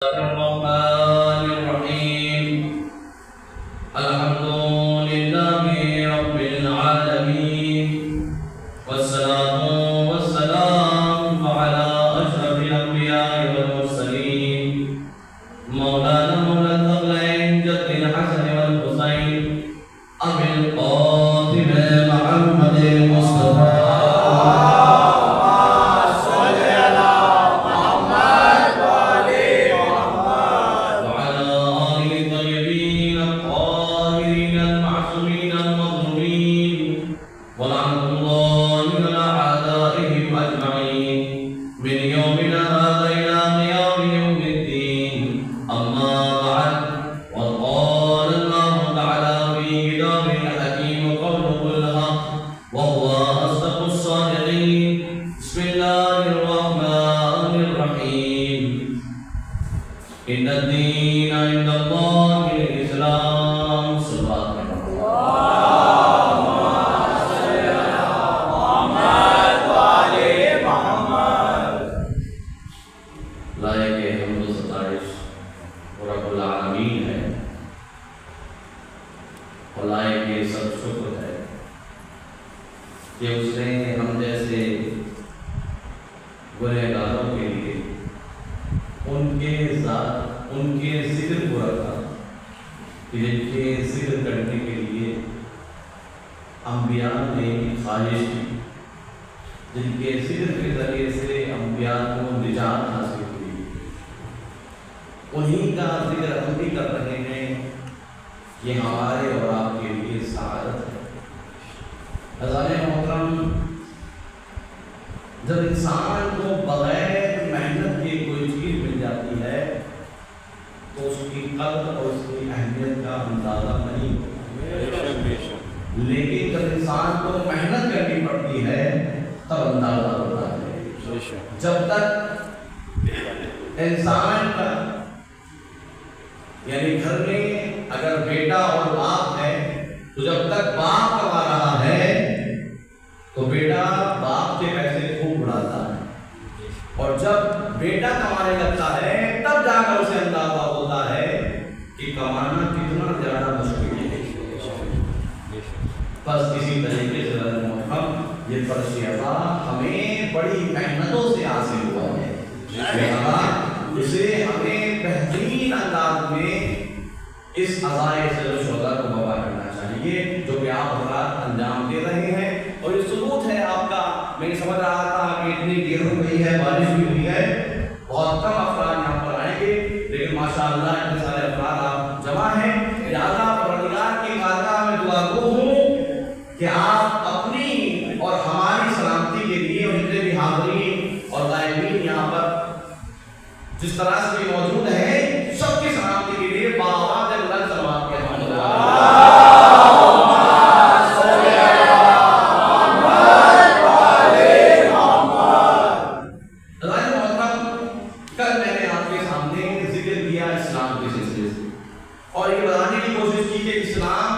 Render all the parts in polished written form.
الرحمن الرحيم الحمد لله رب العالمين والصلاة والسلام على أشرف الأنبياء والمرسلين مولانا مولى الثقلين جد الحسن والحسين أبي القاسم محمد المصطفى إن الدين عند الله الإسلام سبحان الله صل على محمد وآل محمد لائق حمد و ستائش رب العالمین ہے اور لائق سب شکر ہے کہ اس نے ہم جیسے گنہگاروں کے لیے ان کے ذکر کو رکھا کہ جن کے ذکر کرنے کے لیے انبیاء نے خواہش کی، جن کے ذکر کے ذریعے سے انبیاء کو نجات حاصل ہوئی، انہی کا ذکر ہم بھی کر رہے ہیں۔ یہ ہمارے اور آپ کے لیے سعادت ہے۔ حضرات محترم، جب انسان کو بغیر محنت کے کوئی چیز مل جاتی ہے تو اس کی قدر اور اس کی اہمیت کا اندازہ نہیں ہوتا، لیکن جب انسان کو محنت کرنی پڑتی ہے تب اندازہ ہوتا ہے۔ جب تک انسان کا یعنی گھر میں اگر بیٹا اور باپ ہے تو جب تک باپ کما رہا ہے تو بیٹا باپ کے پیسے خوب اڑاتا ہے، اور جب بیٹا کمانے لگتا ہے تب جا کر اسے اندازہ ہوتا ہے کہ کمانا کتنا زیادہ مشکل ہے۔ بس اسی طریقے سے یہ فرض عطا ہمیں بڑی محنتوں سے حاصل ہوا ہے، اسے ہمیں بہترین انداز میں اس عزائے سے شہداء کو بابا کرنا چاہیے جو کہ آپ حضرات انجام دے رہے ہیں۔ اور یہ ثبوت ہے آپ کا، میں سمجھ رہا تھا کہ اتنی دیر ہو گئی ہے، بارش بھی ہوئی ہے، بہت کم افراد یہاں پر آئیں گے، لیکن ماشاءاللہ اتنے سارے افراد آپ جمع ہیں۔ لہٰذا پروردگار کی بارگاہ میں دعا گو ہوں کہ آپ اپنی اور ہماری سلامتی کے لیے اور جتنے بھی حاضرین اور غائبین یہاں پر جس طرح سے بھی موجود ہیں سب کی سلامتی کے لیے باآواز بلند سلوات کے اور یہ بتانے کی کوشش کی کہ اسلام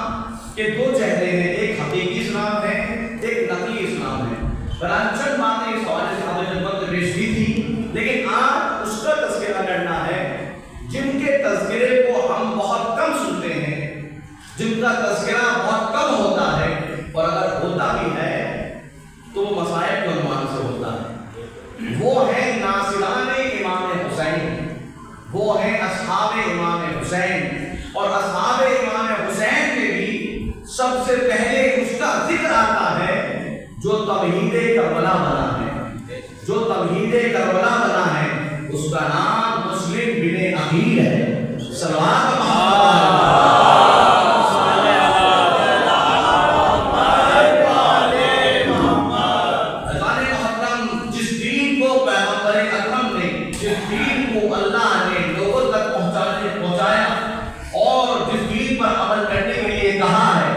کے دو چہرے ہیں، ایک حقیقی اسلام ہے، ایک نقلی اسلام ہے۔ بران چند باتیں اس حوالے سے حضرت وقت پیش کی تھی، لیکن آج اس کا تذکرہ کرنا ہے جن کے تذکرے کو ہم بہت کم سنتے ہیں، جن کا تذکرہ بہت کم ہوتا ہے، اور اگر ہوتا بھی ہے تو وہ مصائب کے عنوان سے ہوتا ہے۔ وہ ہیں ناصران امام حسین، وہ ہیں اصحاب امام حسین، اور اصحاب امام حسین میں بھی سب سے پہلے اس کا ذکر آتا ہے جو تمہید کربلا بنا ہے، جو تمہید کربلا بنا ہے، اس کا نام مسلم بن عقیل ہے۔ صلوات جس دین کو پیغمبر اکرم نے، جس دین کو اللہ نے لوگوں تک پہنچایا اور جس دین پر عمل کرنے کے لیے کہا ہے،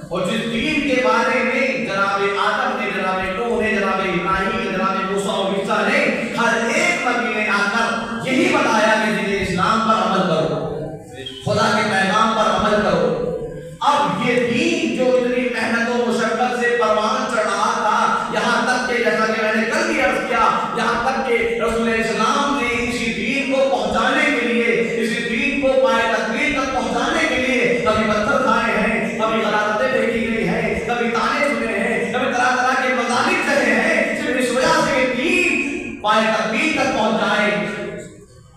اور جس دین کے بارے میں جناب آدم نے، جناب نوح نے، جناب ابراہیم نے، جناب موسیٰ و عیسیٰ نے ہر ایک نبی نے آ کر یہی بتایا کہ دین اسلام پر عمل کرو، خدا کے پیغام پر عمل کرو۔ اب یہ دین جو اتنی محنت و مشقت سے پروان چڑھ رہا تھا، یہاں تک کہ جیسا کہ میں نے کل بھی عرض کیا، یہاں تک کہ رسول اسلام نے اسی دین کو پہنچانے کے لیے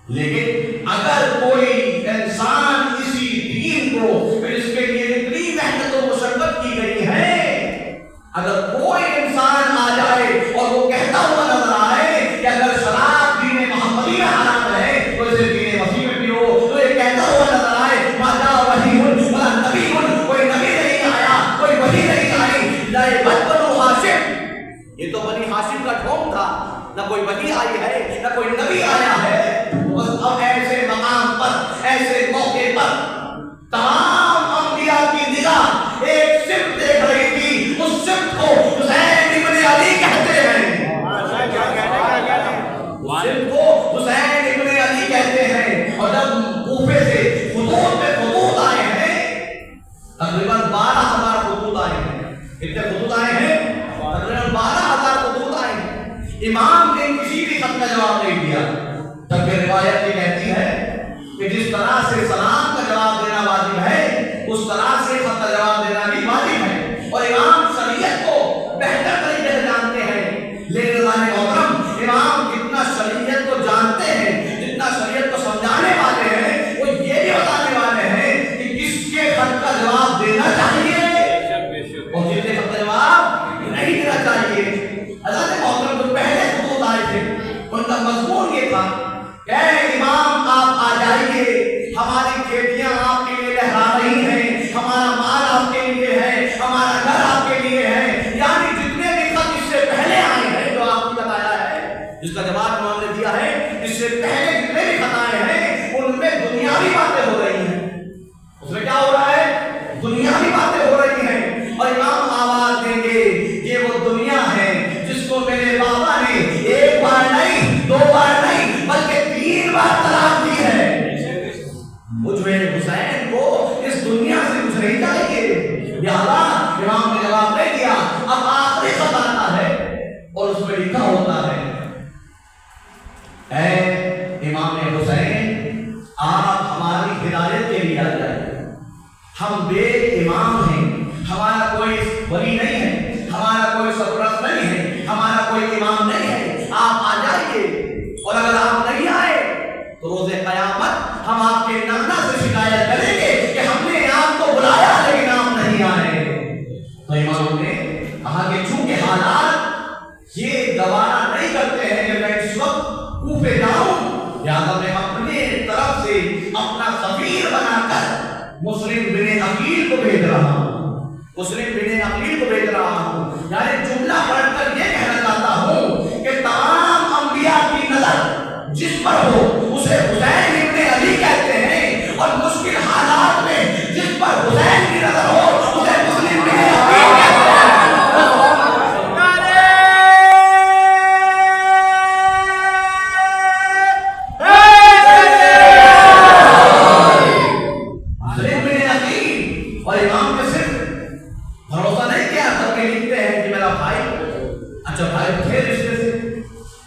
لیکن اگر کوئی انسان اسی دین کو پھر اس کے لیے اتنی محنت و مشقت کی گئی ہے، اگر کوئی انسان آ جائے اور وہ کہتا ہوا نظر آئے کہ اگر شراب دین محمدی میں حرام ہے تو اسے دین مسیح میں پیو، تو یہ کہتا ہوا نظر آئے ماجا وحی ولا نبی، کوئی نبی نہیں آیا، کوئی وحی نہیں آئی، لا بنو ہاشم، یہ تو بنی ہاشم کا ڈھونگ تھا، نہ کوئی وحی آئی ہے نہ کوئی نبی آیا ہے۔ بس اب ایسے مقام پر، ایسے موقع پر تمام انبیاء کی نگاہ ایک صرف دیکھ رہی تھی، اس صرف کو حسین ابن علی کہتے ہیں، صرف کو حسین ابن علی کہتے ہیں۔ اور جب کوفے سے خطوط پہ خطوط آئے ہیں، تقریباً 12,000 خطوط آئے ہیں، کتنے خطوط آئے ہیں؟ تقریباً 12,000 خطوط آئے ہیں، امام نے کسی بھی خط کا جواب نہیں دیا۔ تب کہ روایت یہ کہتی ہے کہ جس طرح سے سلام کا جواب دینا واجب ہے اس طرح سے خط کا جواب دینا بھی واجب ہے، اور امام شریعت کو بہتر طریقے سے جانتے ہیں۔ لیکن محترم، امام جتنا شریعت کو جانتے ہیں، جتنا شریعت کو سمجھانے والے ہیں، وہ یہ بھی بتانے والے ہیں کہ کس کے خط کا جواب دینا چاہیے اور جس کے خط کا جواب نہیں دینا چاہیے۔ حضرت محترم جو پہلے خطوط آئے تھے ان کا مضمون یہ تھا کہ اے امام آپ آ جائیے، ہماری کھیتیاں آپ کے لیے لہرا رہی ہیں، ہمارا مال آپ کے لیے ہے، ہمارا گھر آپ کے لیے ہے، یعنی جتنے بھی خط اس سے پہلے آئے ہیں جو آپ کو بتایا ہے، جس کا جواب امام نے دیا ہے، اس سے پہلے جتنے بھی خط آئے ہیں ان میں دنیاوی باتیں ہو رہی ہیں، اس میں کیا ہو رہا ہے؟ دنیاوی باتیں ہو رہی ہیں، اور امام آواز دیں گے یہ وہ دنیا ہے جس کو میرے بابا نے ایک بار نہیں، دو بار نہیں، بلکہ 3 بار طلاق دی ہے۔ مجھ میں حسین کو اس دنیا سے کچھ نہیں چاہیے، لہذا امام نے جواب نہیں دیا۔ اب آخری خط آتا ہے اور اس میں لکھا ہوتا ہے اے امام حسین آپ ہماری ہدایت کے لیے آ جائیں، ہم بے امام ہیں، ہمارا کوئی ولی نہیں ہے، ہمارا کوئی سرپرست نہیں ہے، ہمارا کوئی امام نہیں ہے، آپ آ جائیے، اور اگر آپ نہیں آئے تو روز قیامت ہم آپ کے نانا سے شکایت کریں گے کہ ہم نے آپ کو بلایا لیکن آپ نہیں آئے۔ تو امام نے کہا کہ چونکہ حالات یہ گوارا نہیں کرتے ہیں کہ میں اس وقت کوفے جاؤں، لہٰذا میں اپنے طرف سے اپنا سفیر بنا کر مسلم بن عقیل کو بھیج رہا ہوں، مسلم بن عقیل کو بھیج رہا ہوں، یعنی جملہ پڑھ کر یہ کہنا چاہتا ہوں کہ تمام انبیاء کی نظر جس پر ہو اسے حسین ابن علی کہتے ہیں، اور مشکل حالات میں جس پر حسین کی نظر ہو اسے مسلم بن عقیل کہتے ہیں۔ اور امام نے صرف بھروسہ نہیں کیا، بلکہ لکھتے ہیں کہ میرا بھائی، اچھا بھائی تھے رشتے سے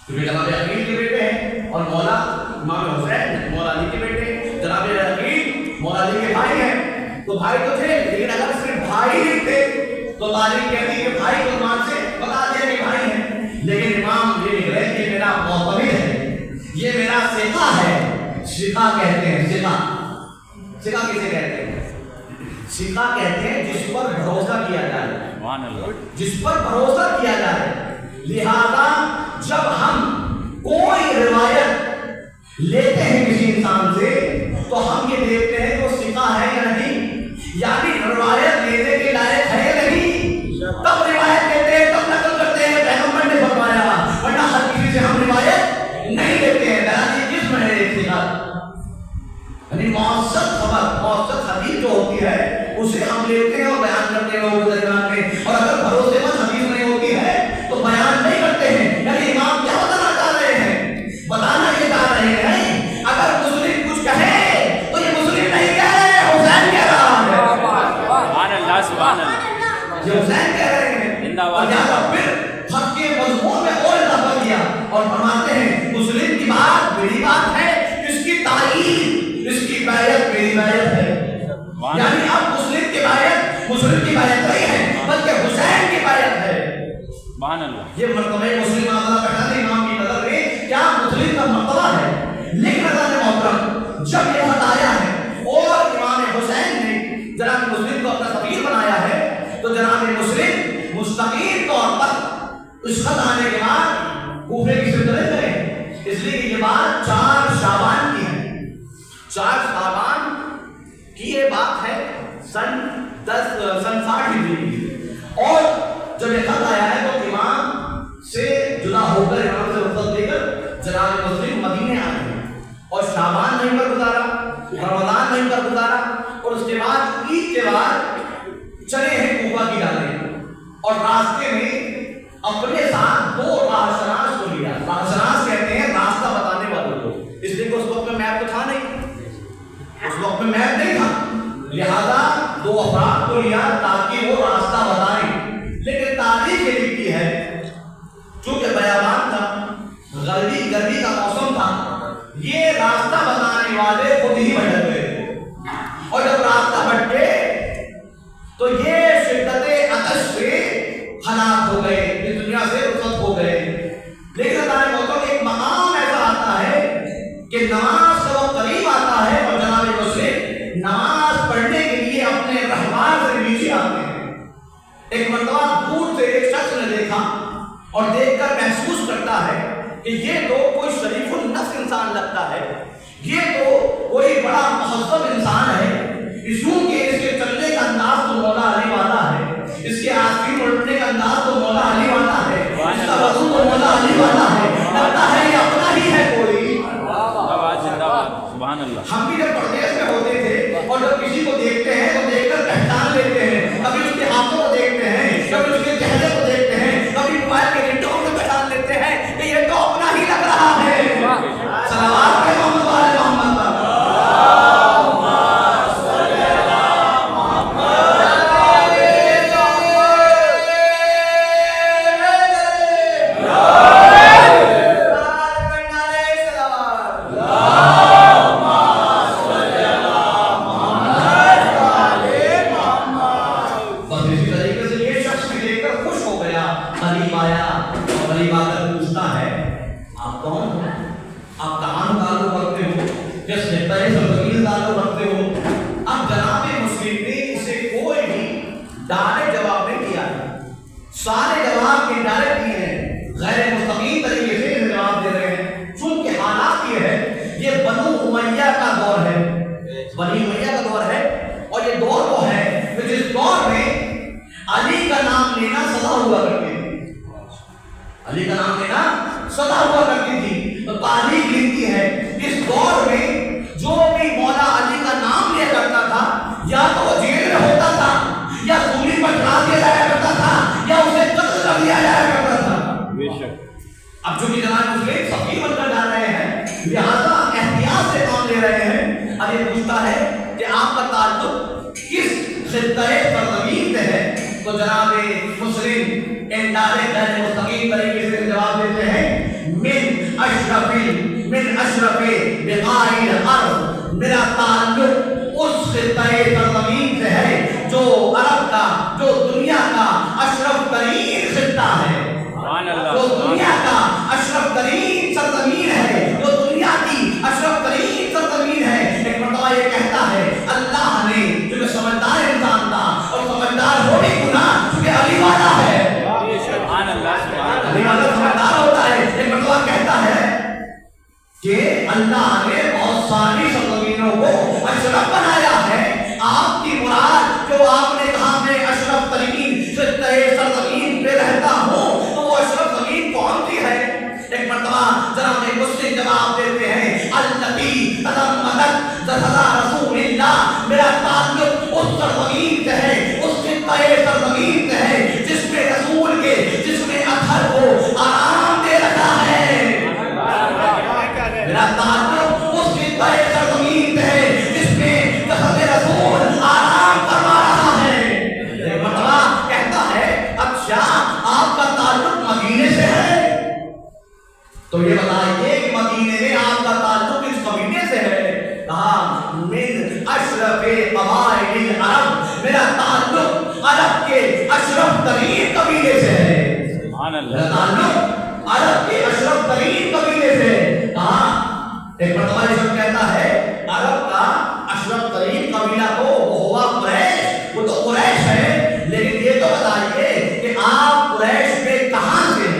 کیونکہ جناب عقیل کے بیٹے ہیں، اور مولا امام حسین مولا علی کے بیٹے، جناب عقیل مولا علی کے بھائی ہیں، تو بھائی تو تھے، لیکن اگر صرف بھائی لکھتے تو تاریخ کہتی کہ بھائی کو امام سے بتا دیا کہ بھائی ہیں، لیکن امام یہ لکھ رہے ہیں کہ میرا معتمد ہے، یہ میرا ثقہ ہے۔ ثقہ کہتے ہیں، ثقہ کسے کہتے ہیں؟ ثقہ کہتے ہیں جس پر بھروسہ کیا جائے، جس پر بھروسہ کیا جائے۔ لہذا جب ہم کوئی روایت لیتے ہیں کسی انسان سے تو ہم یہ دیکھتے ہیں کہ وہ ثقہ ہے یا نہیں، یعنی روایت لینے کے لائق ہے یا نہیں، تب روایت لیتے ہیں، تب نقل کرتے ہیں پیغمبر نے فرمایا، ورنہ ہر کسی سے ہم روایت نہیں لیتے ہیں۔ یہ جسم ہے ایک ثقہ، یعنی مؤثر خبر، مؤثر حدیث جو ہوتی ہے اسے ہم لیتے ہیں اور بیان کرتے ہیں لوگوں کے درمیان میں، اور اگر بھروسے مند حدیث نہیں ہوتی ہے تو بیان نہیں کرتے ہیں۔ یعنی امام کیا بتانا چاہ رہے ہیں؟ بتانا یہ چاہ رہے ہیں اگر مسلم کچھ کہے تو یہ مسلم نہیں کہہ رہے، حسین کہہ رہا ہے۔ سبحان اللہ، سبحان اللہ، یہ حسین کہہ رہے ہیں۔ اور لہٰذا پھر خط کے مضمون میں اور اضافہ کیا اور فرماتے ہیں مسلم کی بات میری بات ہے، اس کی تائید، اس کی بیعت میری بیعت ہے۔ یعنی اب مسلم کی بیعت نہیں ہے بلکہ حسین کی بیعت ہے۔ سبحان اللہ، یہ مرتبہ مسلم معاملہ پہنا امام کی نظر میں کیا مسلم کا مرتبہ ہے، لیکن اس خط آنے کے بعد کوفے کی سلطنت گئے، اس لیے کہ یہ بات 4 شعبان کی ہے، 4 شعبان کی یہ بات ہے سن 60 ہجری کی، اور جب یہ خط آیا ہے تو امام سے جدا ہو کر، امام سے رخصت لے کر جناب مسلم مدینے آ گئے اور شعبان نہیں پر گزارا، رمضان نہیں پر گزارا، اور اس کے بعد عید کے بعد چلے ہیں کوفہ کی جانب، اور راستے میں اپنے ساتھ 2 راہشناس کو لیا۔ راہشناس کہتے ہیں راستہ بتانے والوں کو، اس لیے کہ اس وقت میں میپ تو تھا نہیں، اس وقت میں میپ نہیں تھا، لہذا 2 افراد کو لیا تاکہ وہ راستہ بتائیں۔ لیکن تاریخ یہ لکھتی ہے چونکہ بیابان تھا، گرمی کا موسم تھا، یہ راستہ بتانے والے خود ہی بھٹک گئے، اور جب راستہ بھٹکے تو یہ شدت عطش سے ہلاک ہو گئے، اس دنیا سے رخصت ہو گئے۔ لیکن اللہ نے بہت ایک مقام ایسا آتا ہے کہ نماز کا وقت قریب آتا ہے اور جناب مسلم نماز پڑھنے کے لیے اپنے رہبار سے نیچے آتے ہیں۔ ایک مرتبہ دور سے ایک شخص نے دیکھا اور دیکھ کر محسوس کرتا ہے کہ یہ تو کوئی شریف النفس انسان لگتا ہے، یہ تو کوئی بڑا مہذب انسان ہے، یوں کہ اس کے چلنے کا انداز تو مولا علی والا ہے، اس کے آسین اٹھنے کا انداز تو مولا علی والا ہے، اس کا وضو تو مولا علی والا ہے، لگتا ہے یہ اپنا ہی ہے کوئی۔ ہم بھی جب پردیس میں ہوتے تھے اور جب کسی کو دیکھتے ہیں تو دیکھ کر پہچان لیتے ہیں، کبھی اس کے ہاتھوں کو دیکھتے ہیں، کبھی اس کے چہرے کو دیکھتے ہیں، کبھی موبائل کے گھنٹوں کو پہچان لیتے ہیں کہ یہ تو اپنا ہی لگ رہا ہے۔ صلوات پہ محمد والے محمد پر۔ سارے جواب کے ڈائریکٹ دیے ہیں، غیر مستقیم طریقے سے جواب دے رہے ہیں، چونکہ حالات یہ ہے یہ بنو امیہ کا دور ہے، بنی امیہ کا دور ہے، اور یہ دور وہ ہے کہ جس دور میں علی کا نام لینا سزا ہوا کرتی تھی، علی کا نام لینا سزا ہوا کرتی تھی۔ تو تاریخ لکھتی ہے اس دور میں جو بھی مولا علی کا نام لیا کرتا تھا یا تو وہ جیل میں ہوتا تھا یا سولی پر چڑھا دیا جایا کرتا تھا یا اسے قتل کر دیا جایا کرتا تھا۔ اب جو کہ جناب مسلم سفیر بن کر جا رہے ہیں لہذا احتیاط سے کام لے رہے ہیں۔ اب یہ پوچھتا ہے کہ آپ کا تعلق کس خطہ سرزمین سے ہے، تو جناب مسلم انڈائریکٹ غیر مستقیم طریقے سے جواب دیتے ہیں من اشرف بقاع الارض، میرا تعلق اس خطہ سرزمین سے ہے جو عرب کا، جو دنیا کا اشرف ترین خطہ ہے، جو دنیا کا اشرف ترین سرزمین ہے، جو دنیا کی اشرف ترین سرزمین ہے۔ ایک مرتبہ یہ کہتا ہے اللہ نے، جو سمجھدار انسان تھا اور سمجھدار ہو بھی گناہ چونکہ علی والا ہے، علی والا سمجھدار ہوتا ہے، ایک مرتبہ کہتا ہے کہ اللہ نے بہت ساری سرزمینوں کو اشرف بنایا ہے، آپ کی مراد جو آپ نے کہا میں اشرف ترین خطہ سرزمین پہ رہتا ہوں تو وہ اشرف زمین کون سی ہے؟ ایک مرتبہ جناب مسلم جواب دیتے ہیں التی تضمنت ذکر رسول اللہ، میرا تعلق اس سرزمین سے ہے، اس خطہ سرزمین سے ہے جس میں رسول کے جس میں اطہر کو آرام دے رکھا ہے، میرا تعلق اس خطہ سرزمین سے ہے جس میں رسول آرام فرما رہا ہے۔ ایک مرتبہ کہتا ہے اچھا آپ کا تعلق مدینے سے ہے، تو یہ بتائیے کہ مدینے میں آپ کا تعلق کس قبیلے سے ہے؟ کہا من اشرف قبائل العرب، میرا تعلق عرب کے اشرف ترین قبیلے سے ہے، میرا تعلق عرب کے اشرف ترین قبیلے سے ہے۔ کہا ایک مرتبہ یہ سب کہتا ہے عرب کا اشرف ترین قبیلہ کو وہ ہوا قریش، وہ تو قریش ہے، لیکن یہ تو بتائیے کہ آپ قریش میں کہاں سے ہیں؟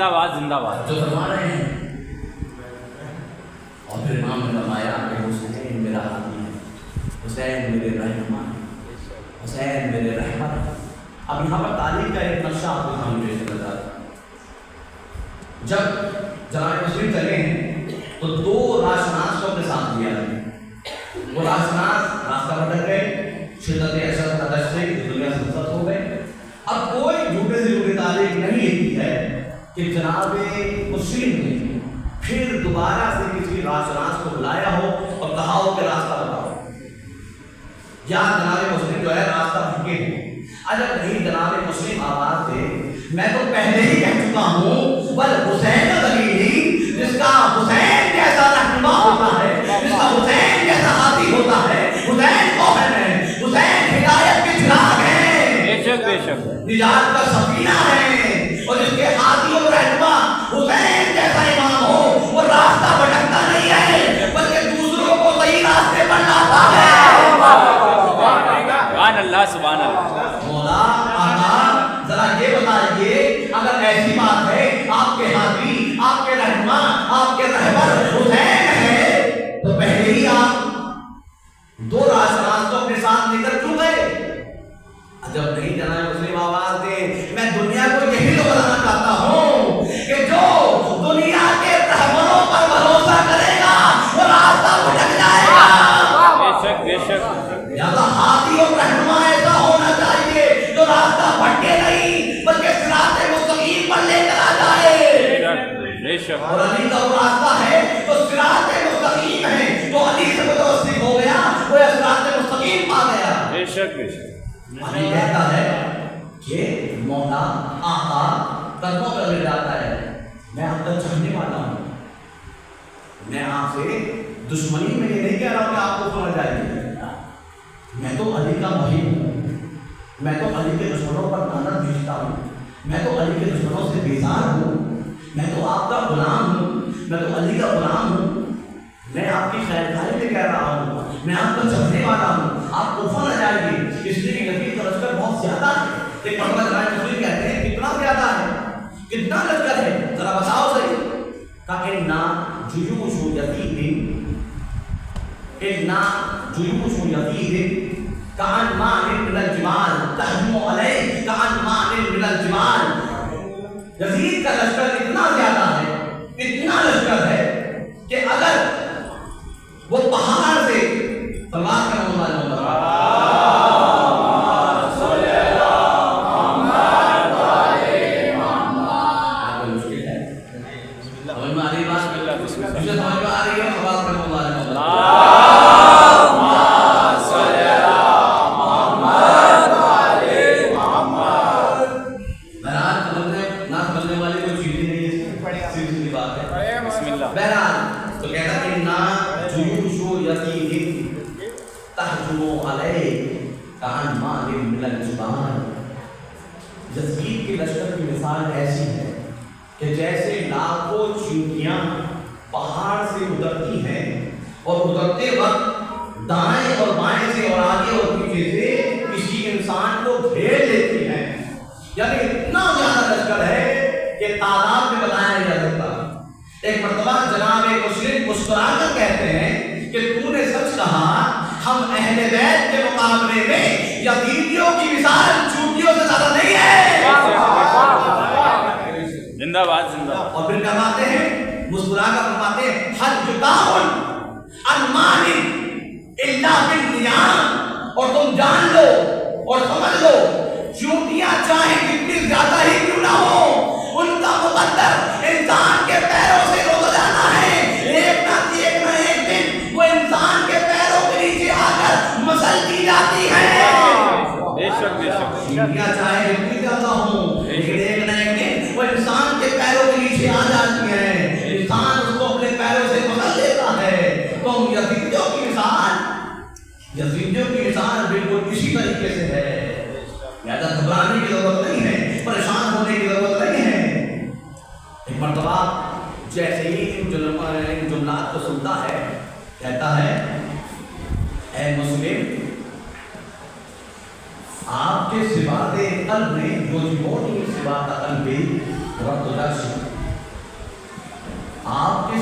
زندہ باد زندہ باد. جو فرما رہے ہیں. اور پھر امام نے فرمایا کہ حسین میرا ہادی ہے, حسین میرے رہنما, حسین میرے رحمت. اب یہاں پر تاریخ کا ایک نقشہ آپ کو سامنے پیش کرتا ہے. جب جناب مسلم چلے ہیں تو 2 راشناس کو اپنے ساتھ لیا ہے. وہ راشناس راستہ بھٹک گئے, شدت اشد کا دشت سے دنیا سے رخصت ہو گئے. اب کوئی جھوٹے سے جھوٹی تاریخ نہیں لکھی ہے کہ جناب مسلم نے پھر دوبارہ سے کسی راشناس کو بلایا ہو اور کہا ہو کہ راستہ بتاؤ, یا جناب مسلم جو ہے راستہ بھٹکے ہیں. اگر نہیں جناب مسلم آواز دے, میں تو پہلے ہی کہہ چکا ہوں بل حسین دلیلی, جس کا حسین جیسا رہنما ہوتا ہے, جس کا حسین جیسا ہادی ہوتا ہے, حسین کون ہے, حسین ہدایت کے چراغ ہیں, بے شک بے شک, نجات کا سفینہ ہے, اور جس کے ہادی اور رہنما حسین جیسا امام ہو, وہ راستہ بھٹکتا نہیں ہے بلکہ دوسروں کو صحیح راستے پر لاتا ہے. سبحان اللہ سبحان اللہ. مولا آقا ذرا یہ بتائیے, اگر ایسی بات ہے آپ کے ہادی, آپ کے رہنما, آپ کے رہبر حسین ہے, تو پہلے ہی آپ 2 راشناس کو اپنے ساتھ لے کر کیوں گئے؟ جب نہیں جناب مسلم آواز دے, میں دنیا کو یہی تو بتانا چاہتا ہوں کہ جو دنیا کے رہبروں پر بھروسہ کرے گا وہ راستہ بھٹک جائے گا. بے شک بے شک. لہذا ہادی اور رہنما ایسا ہونا چاہیے جو راستہ بھٹکے نہیں بلکہ صراط مستقیم پر لے کر آ جائے. بے شک. اور علی کا وہ راستہ ہے جو صراط مستقیم ہے, جو علی سے متوسط ہو گیا وہ صراط مستقیم پا گیا. بے شک بے شک. علی کہتا ہے کہ مولا آقا قدموں پر لے جاتا ہے, میں آپ کا چاہنے والا ہوں, میں آپ سے دشمنی میں یہ نہیں کہہ رہا ہوں کہ آپ کو سمجھ جائے گی, میں تو علی کا محب ہوں, میں تو علی کے دشمنوں پر لعنت بھیجتا ہوں, میں تو علی کے دشمنوں سے بیزار ہوں, میں تو آپ کا غلام ہوں, میں تو علی کا غلام ہوں, میں آپ کی خیر خواہی میں کہہ رہا ہوں, میں آپ کا چاہنے والا ہوں, آپ کوفہ نہ جائے گی, اس لیے کہ نبی کا لشکر بہت زیادہ ہے. ایک مرتبہ جناب مسلم کہتے ہیں کتنا زیادہ ہے, کتنا لشکر ہے, ذرا بتاؤ صحیح. کہنا جیوش یتیم, إِنَّا جُيُوشُ يَتِيهِمْ كَأَنْمَانٍ مِنَ الْجِبَالِ تَهْجُمُ عَلَيْهِ كَأَنْمَانٍ مِنَ الْجِبَالِ. یزید کا لشکر اتنا زیادہ ہے, اتنا لشکر ہے کہ اگر وہ پہاڑ سے تلوار کا حملہ ہوتا یزید کے لشکر کی مثال ایسی ہے کہ جیسے لاکھوں چیونٹیاں پہاڑ سے اترتی ہیں اور اترتے وقت دائیں اور بائیں سے اور آگے اور پیچھے سے کسی انسان کو گھیر لیتی ہیں. یعنی اتنا زیادہ لشکر ہے کہ تعداد میں بتایا نہیں جا سکتا. ایک مرتبہ جناب مسلم مسکرا کر کہتے ہیں کہ تو نے سچ کہا, ہم اہل بیت کے مقابلے میں یزیدیوں کی مثال چونٹیوں سے زیادہ نہیں ہے. زندہ باد زندہ. اور پھر فرماتے ہیں, مسکرا کر فرماتے ہیں, حل جتاؤن انمان الا بالنیام, اور تم جان لو اور سمجھ لو چونٹیاں چاہے کتنی زیادہ ہی کیوں نہ ہو, ان کا مقدر انسان کے پیروں سے روک جانا ہے. ایک نہ ایک دن وہ انسان کے پیروں کے نیچے آ کر مسل کی جاتی ہے. بے شک بے شک. چونٹیاں چاہے کتنی زیادہ ہوں, لیکن ایک نہ ایک دن وہ انسان کے پیروں کے نیچے آ جاتی ہے, انسان اس کو اپنے پیروں سے مسل لیتا ہے. تو یزیدیوں کی مثال بالکل اسی طریقے سے ہے. زیادہ گھبرانے کی ضرورت نہیں ہے, پریشان ہونے کی ضرورت نہیں ہے. ایک مرتبہ جیسے ہی ان جملات کو سنتا ہے, کہتا ہے, اے مسلم, آپ کے سواد قلب میں جو موٹی سواد قلب رب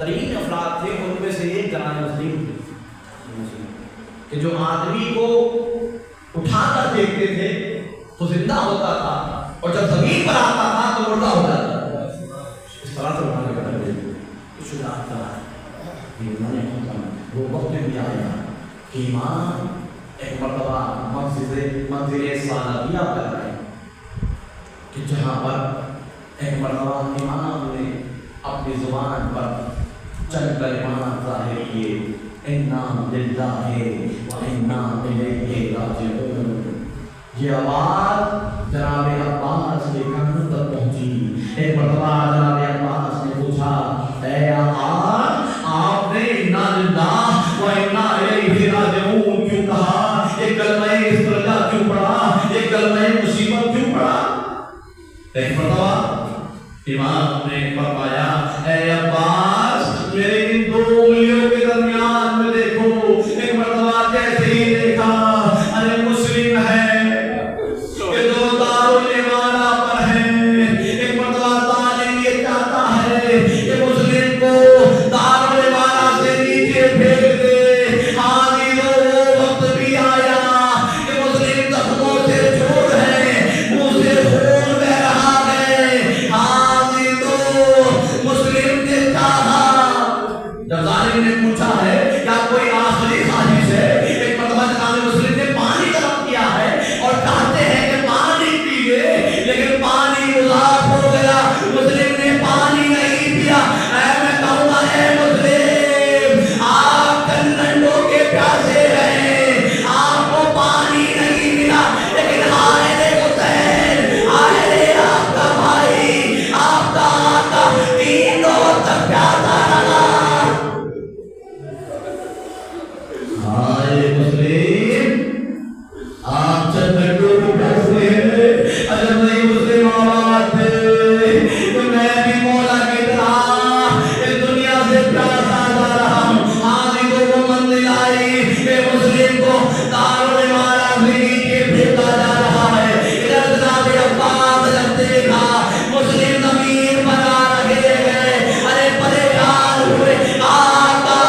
ترین افراد تھے ان میں سے ایک جناب مسلم کہ جو آدمی کو اٹھا کر دیکھتے تھے تو زندہ ہوتا تھا اور جب زمین پر آتا تھا تو مردہ ہو جاتا تھا. اس طرح سے اٹھا کے بدل دیتے شجاعت کا وہ وقت بھی آیا کہ ایمان ایک مرتبہ منزل سالانیہ پر آئے کہ جہاں پر ایک مرتبہ امام نے اپنی زبان پر چند کلمات ظاہر کیے اِنَّا لِلَّهِ وَإِنَّا إِلَيْهِ رَاجِعُونَ. یہ آواز جناب عباس کے کانوں تک پہنچی. ایک مرتبہ جناب عباس نے پوچھا اے آقا آپ نے اِنَّا لِلَّهِ وَإِنَّا إِلَيْهِ رَاجِعُونَ کیوں کہا؟ یہ کلمہ استرجاع کیوں پڑھا؟ یہ کلمہ مصیبت کیوں پڑھا؟ ایک مرتبہ امام نے فرمایا اے عباس میرے ان دو انگلیوں کے درمیان میں دیکھو. ایک مرتبہ کیسے ہی دیکھا ارے مسلم ہے یہ دو دارالایمان پر ہیں. ایک مرتبہ ظالم یہ چاہتا ہے کہ مسلم کو دارالایمان سے نیچے پھینک دے. حاضر وہ وقت بھی آیا کہ مسلم زخموں سے چور ہے منہ سے خون بہ رہا ہے. حاضر تو مسلم نے چاہا جب ظالم نے پوچھا ہے کیا کوئی آخری خواہش ہے. ایک مرتبہ جناب مسلم نے پانی طلب کیا ہے اور چاہتے ہیں کہ پانی پیے لیکن پانی مذاق ہو گیا. مسلم نے پانی نہیں پیا. میں کہوں گا اے مسلم آپ کنڈوں کے پیاسے ہیں آپ کو پانی نہیں ملا لیکن ہائے رے حسین ہائے رے آپ کا بھائی آپ کا آقا تین دور تک پیاسا رہا. ہائے مسلم آپ چند گھنٹوں کو پیاسے ہیں. اگر نہیں مسلم آباد تھے تو میں بھی مولا کی طرح اس دنیا سے پیاسا جا رہا ہوں. حاضر کو وہ منزل آئی کہ مسلم کو دارالایمان سے نیچے پھینکا جا رہا ہے. ادھر جناب عباس جب دیکھا مسلم زمین پر آ رہے ہیں ارے پریشان ہوئے آقا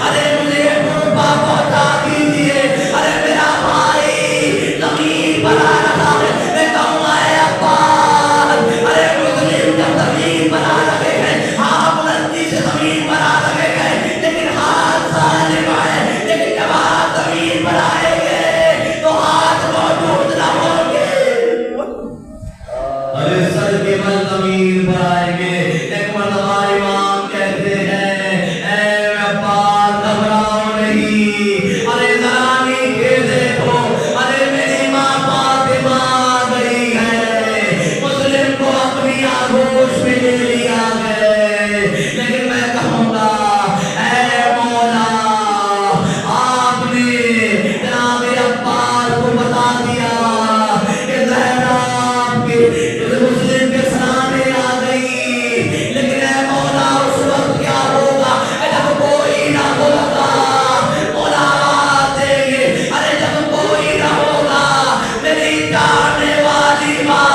ارے مجھے ڈوبا پہنچا دیجیے ارے میرا بھائی زمین پر آ رہا ہے. میں کہوں گا اے عباس ارے مسلم جب زمین پر آ رہے ہیں ہاں بلندی سے زمین پر آ رہے ہیں لیکن ہاتھ ظالم ہے. لیکن جب آپ زمین پر آئیں گے تو ہاتھ موجود نہ ہوں گے. ارے سر کے بل زمین پر آئیں گے. ایک مرتبہ امام کہتے ہیں اے عباس گھبراؤ نہیں ارے ذرا نیچے دیکھو ارے میری ماں فاطمہ آ گئی ہے. مسلم کو اپنی آغوش میں لے لیا گئے. لیکن میں کہوں گا اے مولا آپ نے جناب عباس کو بتا دیا کہ زہرا آپ کے مسلم کے سامنے آ گئی. لیکن اے مولا اس وقت کیا ہوگا جب کوئی نہ ہوگا مولا آواز دیں گے ارے جب کوئی نہ ہوگا میری جانے والی ماں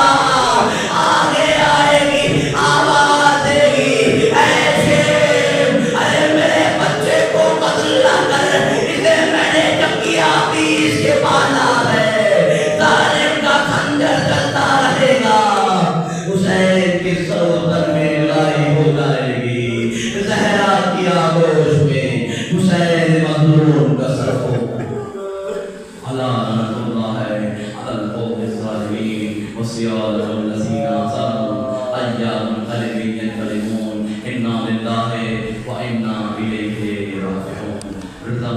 آگے آئے گی آواز دے گی اے شیخ ارے میرے بچے کو قتل نہ کر اسے میں نے چکیا پیس کے پالا ہے. ظالم کا خنجر چلتا رہے گا. حسین کی سرور میں لائی ہو جائے گی زہرا کی آغوش میں حسین مظلوم کا سر ہوگا. اللہ لعنت اللہ ہے علی القوم الظالمین وسیال الذین ظلموا ایام قلیل ینقلبون انا للہ وانا الیہ راجعون. رضا